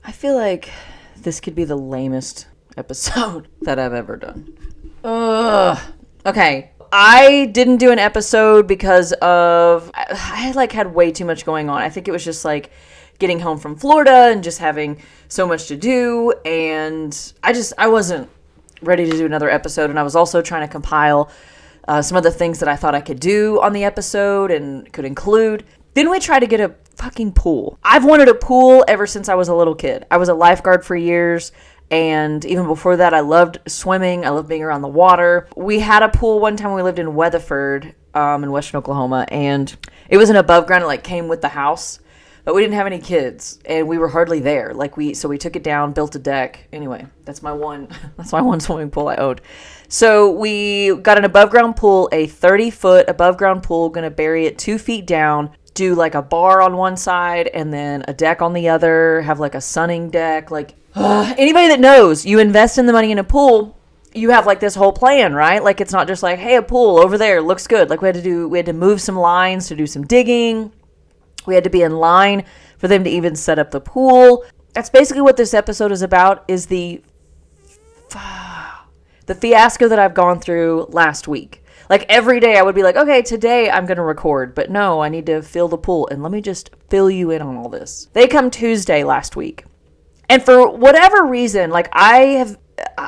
I feel like this could be the lamest episode that I've ever done. Ugh. Okay. I didn't do an episode because of I had way too much going on. I think it was just like getting home from Florida and just having so much to do, and I wasn't ready to do another episode, and I was also trying to compile some of the things that I thought I could do on the episode and could include. Then we tried to get a fucking pool. I've wanted a pool ever since I was a little kid. I was a lifeguard for years, and even before that, I loved swimming. I loved being around the water. We had a pool one time when we lived in Weatherford, in western Oklahoma, and it was an above ground. It like came with the house, but we didn't have any kids, and we were hardly there. So we took it down, built a deck. Anyway, that's my one swimming pool I owned. So we got an above ground pool, a 30-foot above ground pool, gonna bury it 2 feet down, do like a bar on one side and then a deck on the other, have like a sunning deck. Like anybody that knows, you invest in the money in a pool, you have like this whole plan, right? Like it's not just like, hey, a pool over there looks good. Like we had to move some lines to do some digging. We had to be in line for them to even set up the pool. That's basically what this episode is about, is the fiasco that I've gone through last week. Like every day I would be like, okay, today I'm going to record, but no, I need to fill the pool. And let me just fill you in on all this. They come Tuesday last week. And for whatever reason, like I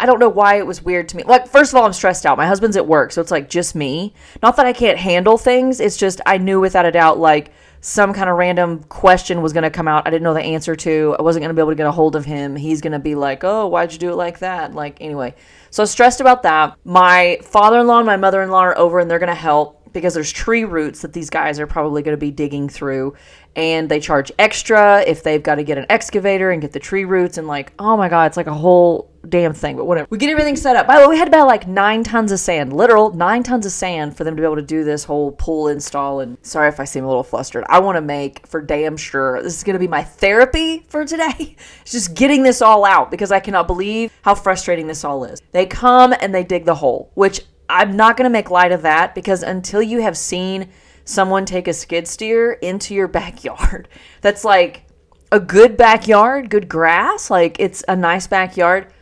don't know why it was weird to me. Like, first of all, I'm stressed out. My husband's at work, so it's like just me. Not that I can't handle things. It's just I knew without a doubt, like some kind of random question was going to come out I didn't know the answer to. I wasn't going to be able to get a hold of him. He's going to be like, oh, why'd you do it like that? Like, anyway. So I was stressed about that. My father-in-law and my mother-in-law are over, and they're going to help because there's tree roots that these guys are probably going to be digging through. And they charge extra if they've got to get an excavator and get the tree roots. And like, oh my God, it's like a whole damn thing. But whatever. We get everything set up. By the way, we had about like 9 tons of sand. Literal 9 tons of sand for them to be able to do this whole pool install. And sorry if I seem a little flustered. I want to make for damn sure. This is going to be my therapy for today. It's just getting this all out because I cannot believe how frustrating this all is. They come and they dig the hole, which I'm not going to make light of that because until you have seen someone take a skid steer into your backyard that's like a good backyard, good grass, like it's a nice backyard,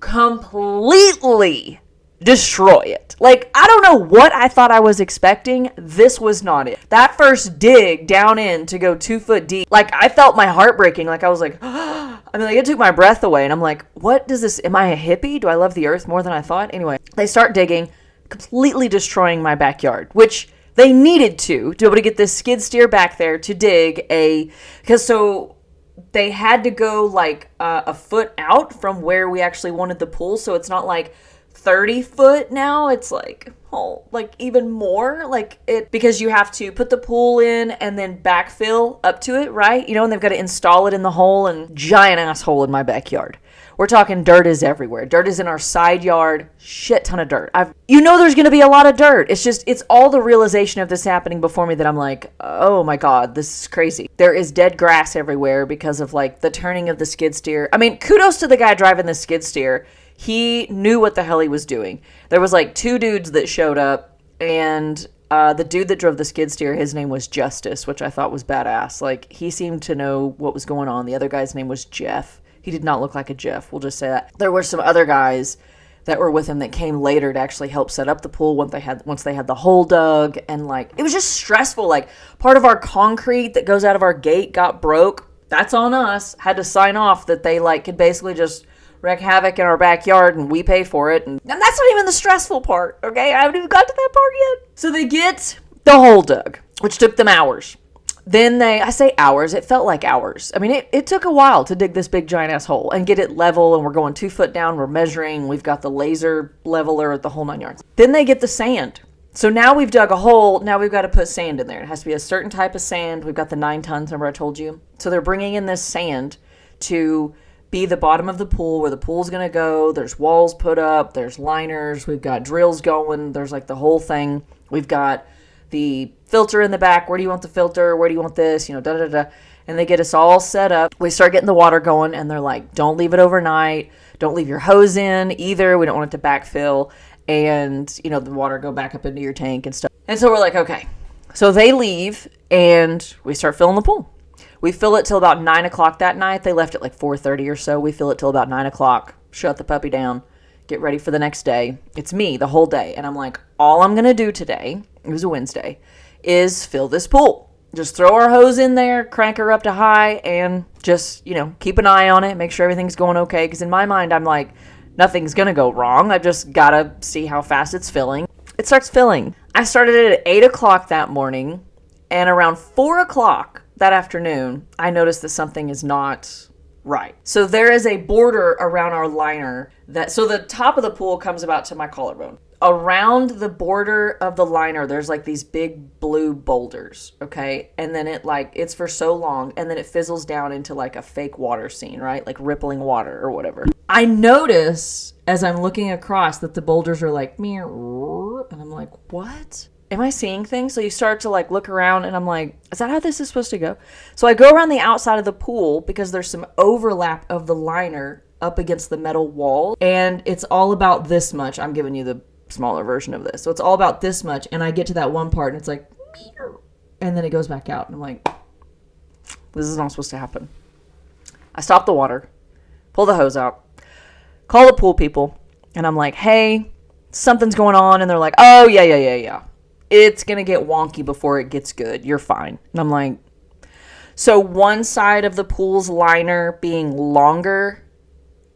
completely destroy it. Like, I don't know what I thought I was expecting. This was not it. That first dig down in to go 2 foot deep, like I felt my heart breaking. Like I was like, I mean, like it took my breath away. And I'm like, what does this, am I a hippie? Do I love the earth more than I thought? Anyway, they start digging, completely destroying my backyard, which they needed to be able to get this skid steer back there to dig because so they had to go like a foot out from where we actually wanted the pool. So it's not like 30 foot now. It's like, like even more like it, because you have to put the pool in and then backfill up to it, right? You know, and they've got to install it in the hole, and giant ass hole in my backyard. We're talking dirt is everywhere. Dirt is in our side yard. Shit ton of dirt. There's going to be a lot of dirt. It's all the realization of this happening before me that I'm like, oh my God, this is crazy. There is dead grass everywhere because of like the turning of the skid steer. I mean, kudos to the guy driving the skid steer. He knew what the hell he was doing. There was like 2 dudes that showed up, and the dude that drove the skid steer, his name was Justice, which I thought was badass. Like, he seemed to know what was going on. The other guy's name was Jeff. He did not look like a Jeff. We'll just say that. There were some other guys that were with him that came later to actually help set up the pool once they had the hole dug. And like, it was just stressful. Like, part of our concrete that goes out of our gate got broke. That's on us. Had to sign off that they like could basically just wreak havoc in our backyard and we pay for it. And that's not even the stressful part. Okay. I haven't even got to that part yet. So they get the hole dug, which took them hours. Then I say hours, it felt like hours. I mean, it took a while to dig this big giant ass hole and get it level, and we're going 2 foot down, we're measuring, we've got the laser leveler at the whole 9 yards. Then they get the sand. So now we've dug a hole, now we've got to put sand in there. It has to be a certain type of sand. We've got the 9 tons, remember I told you? So they're bringing in this sand to be the bottom of the pool where the pool's going to go. There's walls put up, there's liners, we've got drills going, there's like the whole thing. We've got the filter in the back. Where do you want the filter? Where do you want this? And they get us all set up. We start getting the water going, and they're like, don't leave it overnight. Don't leave your hose in either. We don't want it to backfill and, the water go back up into your tank and stuff. And so we're like, okay. So they leave, and we start filling the pool. We fill it till about 9 o'clock that night. They left at like 4:30 or so. We fill it till about 9 o'clock. Shut the puppy down. Get ready for the next day. It's me the whole day. And I'm like, all I'm going to do today, it was a Wednesday, is fill this pool. Just throw our hose in there, crank her up to high, and just, keep an eye on it, make sure everything's going okay. Because in my mind, I'm like, nothing's going to go wrong. I've just got to see how fast it's filling. It starts filling. I started it at 8 o'clock that morning, and around 4 o'clock that afternoon, I noticed that something is not right. So there is a border around our liner so the top of the pool comes about to my collarbone. Around the border of the liner, there's like these big blue boulders, okay? And then it's for so long, and then it fizzles down into like a fake water scene, right? Like rippling water or whatever. I notice as I'm looking across that the boulders are like, and I'm like, what? Am I seeing things? So you start to like look around, and I'm like, is that how this is supposed to go? So I go around the outside of the pool because there's some overlap of the liner up against the metal wall, and it's all about this much. I'm giving you the smaller version of this. So it's all about this much, and I get to that one part, and it's like, and then it goes back out, and I'm like, this is not supposed to happen. I stop the water, pull the hose out, call the pool people, and I'm like, hey, something's going on, and they're like, oh, yeah. It's going to get wonky before it gets good. You're fine. And I'm like, so one side of the pool's liner being longer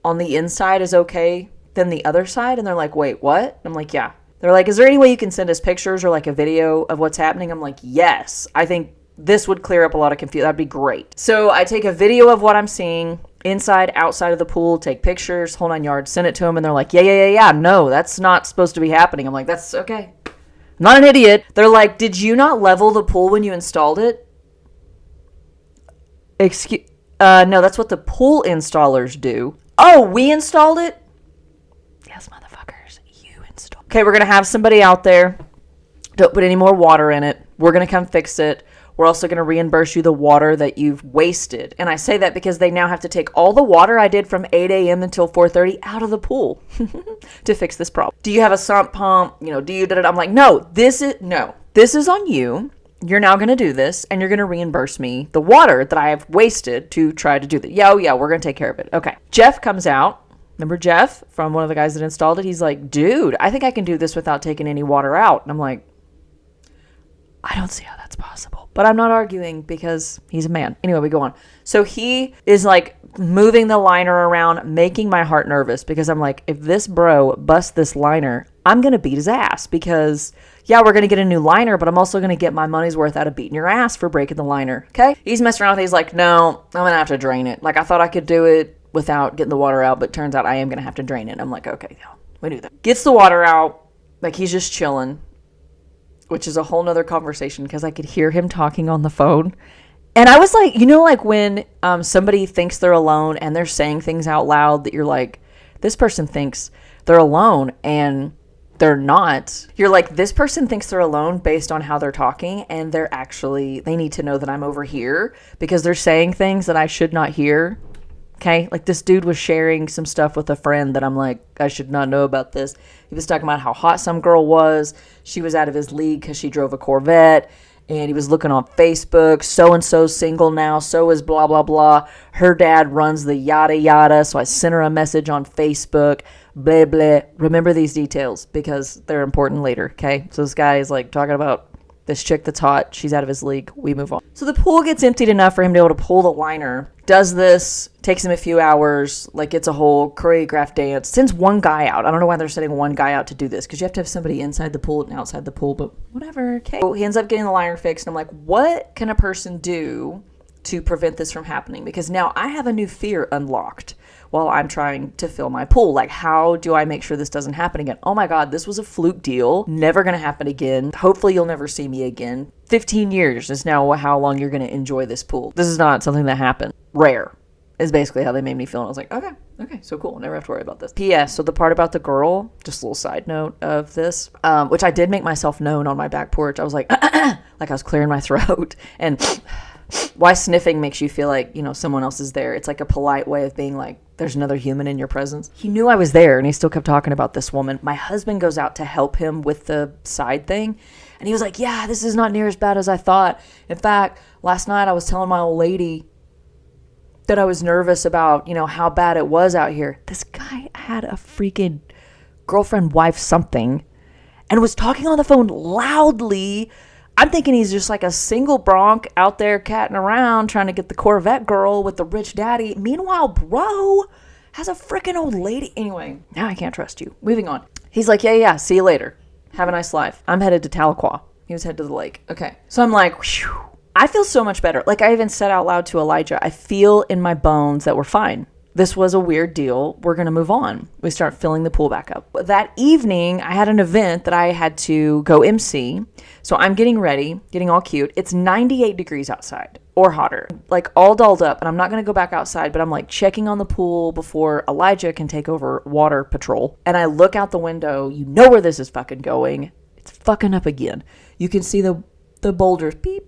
on the inside is okay than the other side? And they're like, wait, what? I'm like, yeah. They're like, is there any way you can send us pictures or like a video of what's happening? I'm like, yes. I think this would clear up a lot of confusion. That'd be great. So I take a video of what I'm seeing inside, outside of the pool, take pictures, whole 9 yards, send it to them. And they're like, yeah. No, that's not supposed to be happening. I'm like, that's okay. I'm not an idiot. They're like, did you not level the pool when you installed it? No, that's what the pool installers do. Oh, we installed it? Yes, motherfuckers, you installed. Okay, we're going to have somebody out there. Don't put any more water in it. We're going to come fix it. We're also going to reimburse you the water that you've wasted. And I say that because they now have to take all the water I did from 8 a.m. until 4:30 out of the pool to fix this problem. Do you have a sump pump? Do you I'm like, no, this is on you. You're now going to do this, and you're going to reimburse me the water that I have wasted to try to do that. Yeah, we're going to take care of it. Okay. Jeff comes out. Remember Jeff from one of the guys that installed it? He's like, dude, I think I can do this without taking any water out. And I'm like, I don't see how that's possible. But I'm not arguing because he's a man. Anyway, we go on. So he is like moving the liner around, making my heart nervous because I'm like, if this bro busts this liner, I'm going to beat his ass because, yeah, we're going to get a new liner, but I'm also going to get my money's worth out of beating your ass for breaking the liner. Okay? He's messing around with it. He's like, no, I'm going to have to drain it. Like, I thought I could do it without getting the water out, but turns out I am going to have to drain it. I'm like, okay, yeah, we knew that. Gets the water out. Like, he's just chilling, which is a whole nother conversation because I could hear him talking on the phone. And I was like, like when somebody thinks they're alone and they're saying things out loud that you're like, this person thinks they're alone and they're not. You're like, this person thinks they're alone based on how they're talking, and they need to know that I'm over here because they're saying things that I should not hear. Okay? Like this dude was sharing some stuff with a friend that I'm like, I should not know about this. He was talking about how hot some girl was. She was out of his league because she drove a Corvette. And he was looking on Facebook. So-and-so's single now. So is blah, blah, blah. Her dad runs the yada, yada. So I sent her a message on Facebook. Blah, blah. Remember these details because they're important later. Okay? So this guy is like talking about this chick that's hot. She's out of his league. We move on. So the pool gets emptied enough for him to be able to pull the liner. Does this. Takes him a few hours. Like it's a whole choreographed dance. Sends one guy out. I don't know why they're sending one guy out to do this because you have to have somebody inside the pool and outside the pool. But whatever. Okay. So he ends up getting the liner fixed. And I'm like, what can a person do to prevent this from happening? Because now I have a new fear unlocked while I'm trying to fill my pool. Like, how do I make sure this doesn't happen again? Oh my God, this was a fluke deal. Never going to happen again. Hopefully you'll never see me again. 15 years is now how long you're going to enjoy this pool. This is not something that happened. Rare is basically how they made me feel. And I was like, okay, so cool. Never have to worry about this. P.S. So the part about the girl, just a little side note of this, which I did make myself known on my back porch. I was like, like I was clearing my throat. And why sniffing makes you feel like, someone else is there. It's like a polite way of being like, there's another human in your presence. He knew I was there and he still kept talking about this woman. My husband goes out to help him with the side thing. And he was like, yeah, this is not near as bad as I thought. In fact, last night I was telling my old lady that I was nervous about, you know, how bad it was out here. This guy had a freaking girlfriend, wife, something, and was talking on the phone loudly. I'm thinking he's just like a single bronc out there catting around trying to get the Corvette girl with the rich daddy. Meanwhile, bro has a freaking old lady. Anyway, now I can't trust you. Moving on. He's like, yeah, see you later. Have a nice life. I'm headed to Tahlequah. He was headed to the lake. Okay. So I'm like, whew. I feel so much better. Like I even said out loud to Elijah, I feel in my bones that we're fine. This was a weird deal. We're going to move on. We start filling the pool back up. That evening, I had an event that I had to go MC. So I'm getting ready, getting all cute. It's 98 degrees outside or hotter, like all dolled up. And I'm not going to go back outside, but I'm like checking on the pool before Elijah can take over water patrol. And I look out the window. You know where this is fucking going. It's fucking up again. You can see the boulders. Beep.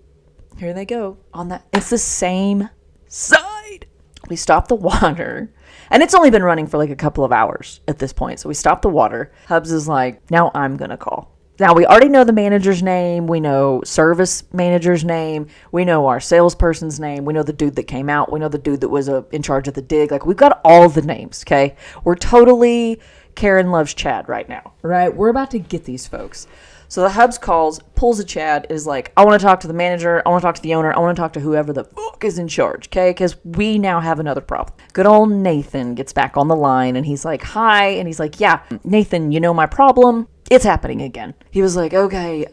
Here they go on that. It's the same side. We stop the water, and it's only been running for like a couple of hours at this point. So we stop the water. Hubs is like, now I'm going to call. Now we already know the manager's name. We know service manager's name. We know our salesperson's name. We know the dude that came out. We know the dude that was in charge of the dig. Like we've got all the names. Okay. We're totally Karen loves Chad right now. Right. We're about to get these folks. So the Hubs calls, pulls a Chad, is like, I want to talk to the manager, I want to talk to the owner, I want to talk to whoever the fuck is in charge, okay? Because we now have another problem. Good old Nathan gets back on the line, and he's like, hi, and he's like, yeah, Nathan, you know my problem? It's happening again. He was like, okay,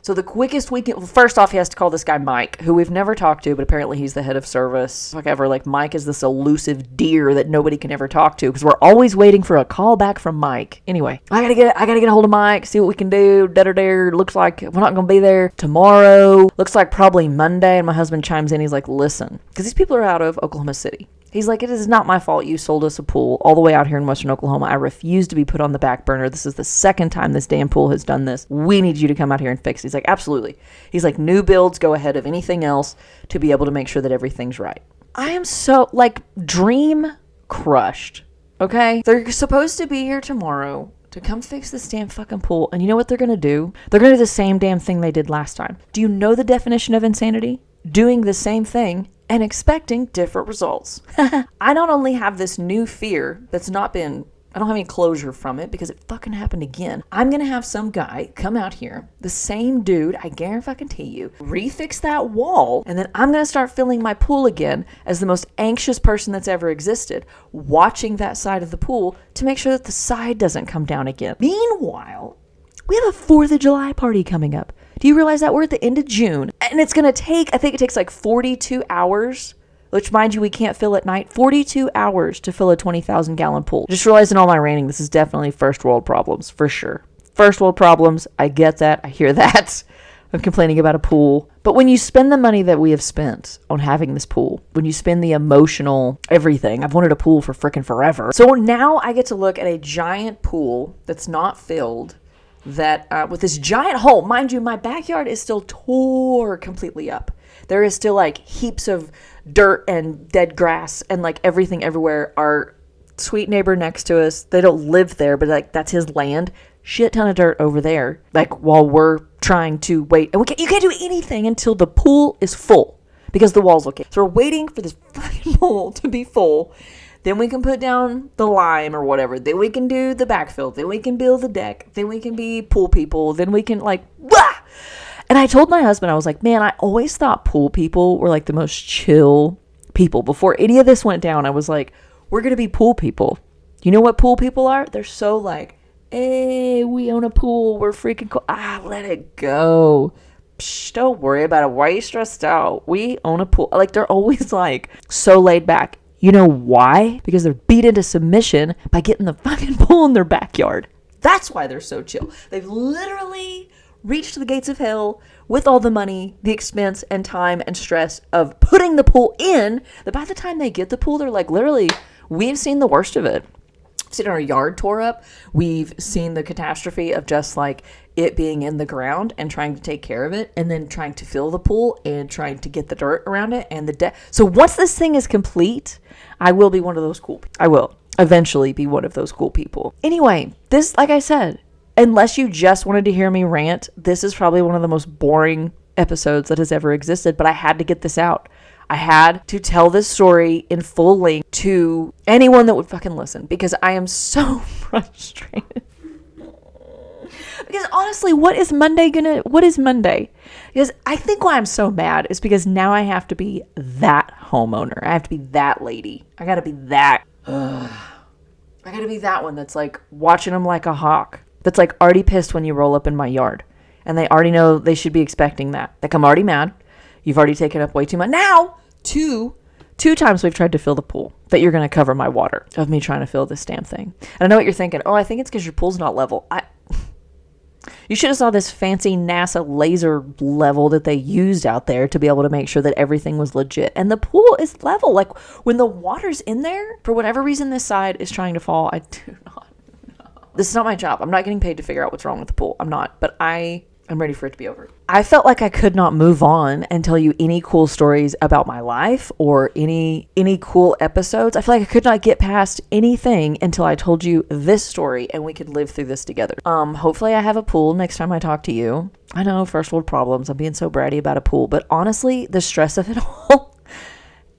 so the quickest we can, well, first off, he has to call this guy Mike, who we've never talked to, but apparently he's the head of service. Like Mike is this elusive deer that nobody can ever talk to, because we're always waiting for a call back from Mike. Anyway, I gotta get a hold of Mike, see what we can do. Looks like we're not gonna be there tomorrow. Looks like probably Monday. And my husband chimes in. He's like, listen, because these people are out of Oklahoma City. He's like, it is not my fault you sold us a pool all the way out here in Western Oklahoma. I refuse to be put on the back burner. This is the second time this damn pool has done this. We need you to come out here and fix it. He's like, absolutely. He's like, new builds go ahead of anything else to be able to make sure that everything's right. I am so, like, dream crushed, okay? They're supposed to be here tomorrow to come fix this damn fucking pool. And you know what they're going to do? They're going to do the same damn thing they did last time. Do you know the definition of insanity? Doing the same thing and expecting different results. I not only have this new fear that's not been, I don't have any closure from it because it fucking happened again. I'm going to have some guy come out here, the same dude, I guarantee you, refix that wall, and then I'm going to start filling my pool again as the most anxious person that's ever existed, watching that side of the pool to make sure that the side doesn't come down again. Meanwhile, we have a 4th of July party coming up. Do you realize that we're at the end of June? And it's going to take, I think it takes like 42 hours, which mind you, we can't fill at night, 42 hours to fill a 20,000 gallon pool. Just realizing all my ranting, this is definitely first world problems, for sure. First world problems, I get that, I hear that. I'm complaining about a pool. But when you spend the money that we have spent on having this pool, when you spend the emotional everything, I've wanted a pool for frickin' forever. So now I get to look at a giant pool that's not filled, that with this giant hole. Mind you, my backyard is still tore completely up. There is still like heaps of dirt and dead grass and like everything everywhere. Our sweet neighbor next to us, they don't live there, but like that's his land. Shit ton of dirt over there. Like while we're trying to wait, and you can't do anything until the pool is full because the walls look. So we're waiting for this fucking pool to be full. Then we can put down the lime or whatever. Then we can do the backfill. Then we can build the deck. Then we can be pool people. Then we can like, wah! And I told my husband, I was like, man, I always thought pool people were like the most chill people. Before any of this went down, I was like, we're going to be pool people. You know what pool people are? They're so like, hey, we own a pool. We're freaking cool. Let it go. Psh, don't worry about it. Why are you stressed out? We own a pool. Like they're always like so laid back. You know why? Because they're beat into submission by getting the fucking pool in their backyard. That's why they're so chill. They've literally reached the gates of hell with all the money, the expense, and time and stress of putting the pool in, that by the time they get the pool, they're like, literally, we've seen the worst of it. seen our yard tore up. We've seen the catastrophe of just like it being in the ground and trying to take care of it, and then trying to fill the pool and trying to get the dirt around it and so once this thing is complete, I will be one of those cool people. I will eventually be one of those cool people. Anyway, this, like I said, unless you just wanted to hear me rant, this is probably one of the most boring episodes that has ever existed, but I had to get this out. I had to tell this story in full length to anyone that would fucking listen, because I am so frustrated. Because honestly, what is Monday? Because I think why I'm so mad is because now I have to be that homeowner. I have to be that lady. I gotta be that. I gotta be that one that's like watching them like a hawk. That's like already pissed when you roll up in my yard. And they already know they should be expecting that. Like, I'm already mad. You've already taken up way too much. Now, two times we've tried to fill the pool that you're going to cover my water of me trying to fill this damn thing. And I know what you're thinking. Oh, I think it's because your pool's not level. You should have saw this fancy NASA laser level that they used out there to be able to make sure that everything was legit. And the pool is level. Like, when the water's in there, for whatever reason this side is trying to fall, I do not know. This is not my job. I'm not getting paid to figure out what's wrong with the pool. I'm not. But I'm ready for it to be over. I felt like I could not move on and tell you any cool stories about my life or any cool episodes. I feel like I could not get past anything until I told you this story and we could live through this together. Hopefully I have a pool next time I talk to you. I know, first world problems. I'm being so bratty about a pool, but honestly, the stress of it all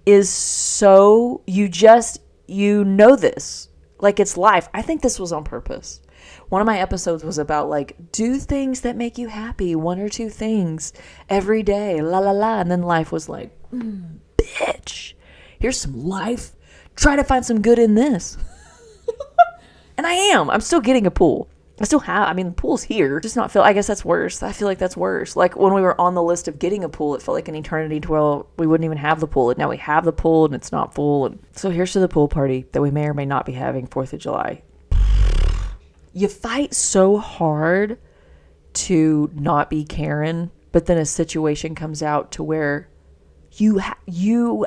is so, you know this. Like, it's life. I think this was on purpose. One of my episodes was about, like, do things that make you happy, 1 or 2 things every day, la la la. And then life was like, bitch, here's some life. Try to find some good in this. And I'm still getting a pool. The pool's here. Just not I guess that's worse. I feel like that's worse. Like, when we were on the list of getting a pool, it felt like an eternity to where we wouldn't even have the pool. And now we have the pool and it's not full. And so here's to the pool party that we may or may not be having 4th of July. You fight so hard to not be Karen, but then a situation comes out to where you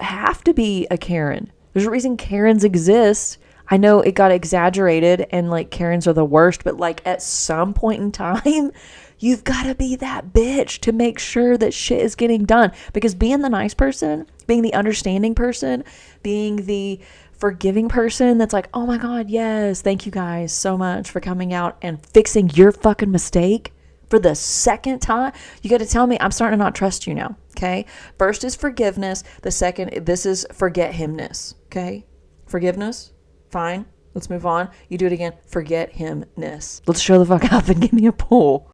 have to be a Karen. There's a reason Karens exist. I know it got exaggerated and like Karens are the worst, but like at some point in time, you've got to be that bitch to make sure that shit is getting done. Because being the nice person, being the understanding person, being the forgiving person that's like, oh my God, yes, thank you guys so much for coming out and fixing your fucking mistake for the second time. You got to tell me, I'm starting to not trust you now. Okay. First is forgiveness. The second, this is forget himness. Okay. Forgiveness. Fine. Let's move on. You do it again. Forget himness. Let's show the fuck up and give me a pool.